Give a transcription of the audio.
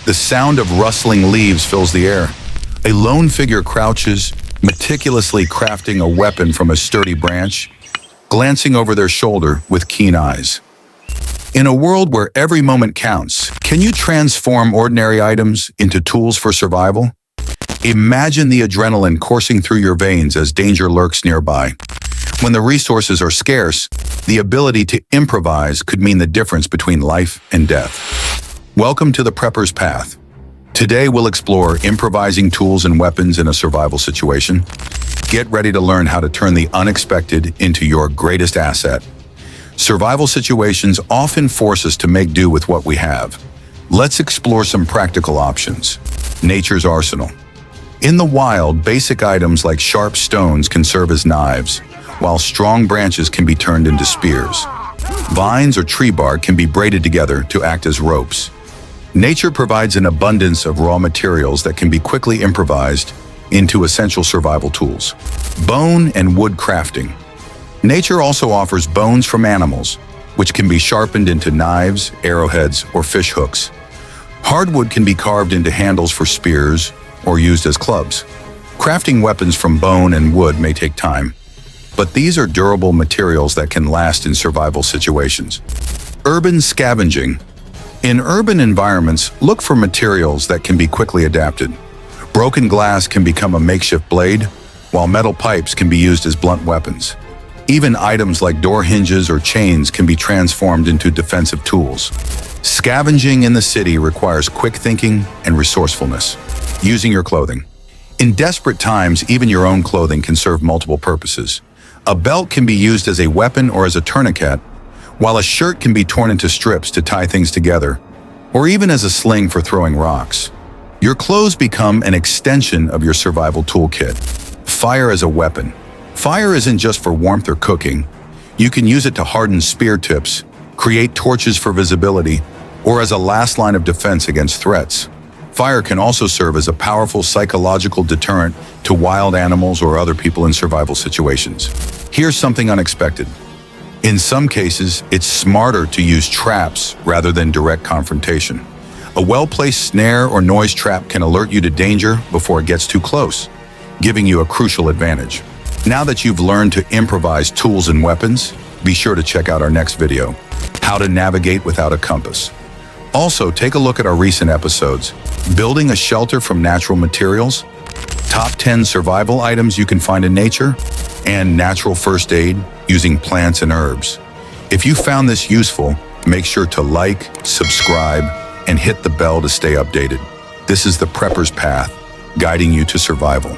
The sound of rustling leaves fills the air. A lone figure crouches, meticulously crafting a weapon from a sturdy branch, glancing over their shoulder with keen eyes. In a world where every moment counts, can you transform ordinary items into tools for survival? Imagine the adrenaline coursing through your veins as danger lurks nearby. When the resources are scarce, the ability to improvise could mean the difference between life and death. Welcome to the Prepper's Path. Today we'll explore improvising tools and weapons in a survival situation. Get ready to learn how to turn the unexpected into your greatest asset. Survival situations often force us to make do with what we have. Let's explore some practical options. Nature's arsenal. In the wild, basic items like sharp stones can serve as knives, while strong branches can be turned into spears. Vines or tree bark can be braided together to act as ropes. Nature provides an abundance of raw materials that can be quickly improvised into essential survival tools. Bone and wood crafting. Nature also offers bones from animals, which can be sharpened into knives, arrowheads, or fish hooks. Hardwood can be carved into handles for spears or used as clubs. Crafting weapons from bone and wood may take time, but these are durable materials that can last in survival situations. Urban scavenging. In urban environments, look for materials that can be quickly adapted. Broken glass can become a makeshift blade, while metal pipes can be used as blunt weapons. Even items like door hinges or chains can be transformed into defensive tools. Scavenging in the city requires quick thinking and resourcefulness. Using your clothing. In desperate times, even your own clothing can serve multiple purposes. A belt can be used as a weapon or as a tourniquet, while a shirt can be torn into strips to tie things together, or even as a sling for throwing rocks. Your clothes become an extension of your survival toolkit. Fire as a weapon. Fire isn't just for warmth or cooking. You can use it to harden spear tips, create torches for visibility, or as a last line of defense against threats. Fire can also serve as a powerful psychological deterrent to wild animals or other people in survival situations. Here's something unexpected. In some cases, it's smarter to use traps rather than direct confrontation. A well-placed snare or noise trap can alert you to danger before it gets too close, giving you a crucial advantage. Now that you've learned to improvise tools and weapons, be sure to check out our next video, How to Navigate Without a Compass. Also, take a look at our recent episodes, Building a Shelter from Natural Materials, Top 10 Survival Items You Can Find in Nature, and Natural First Aid Using Plants and Herbs. If you found this useful, make sure to like, subscribe, and hit the bell to stay updated. This is the Prepper's Path, guiding you to survival.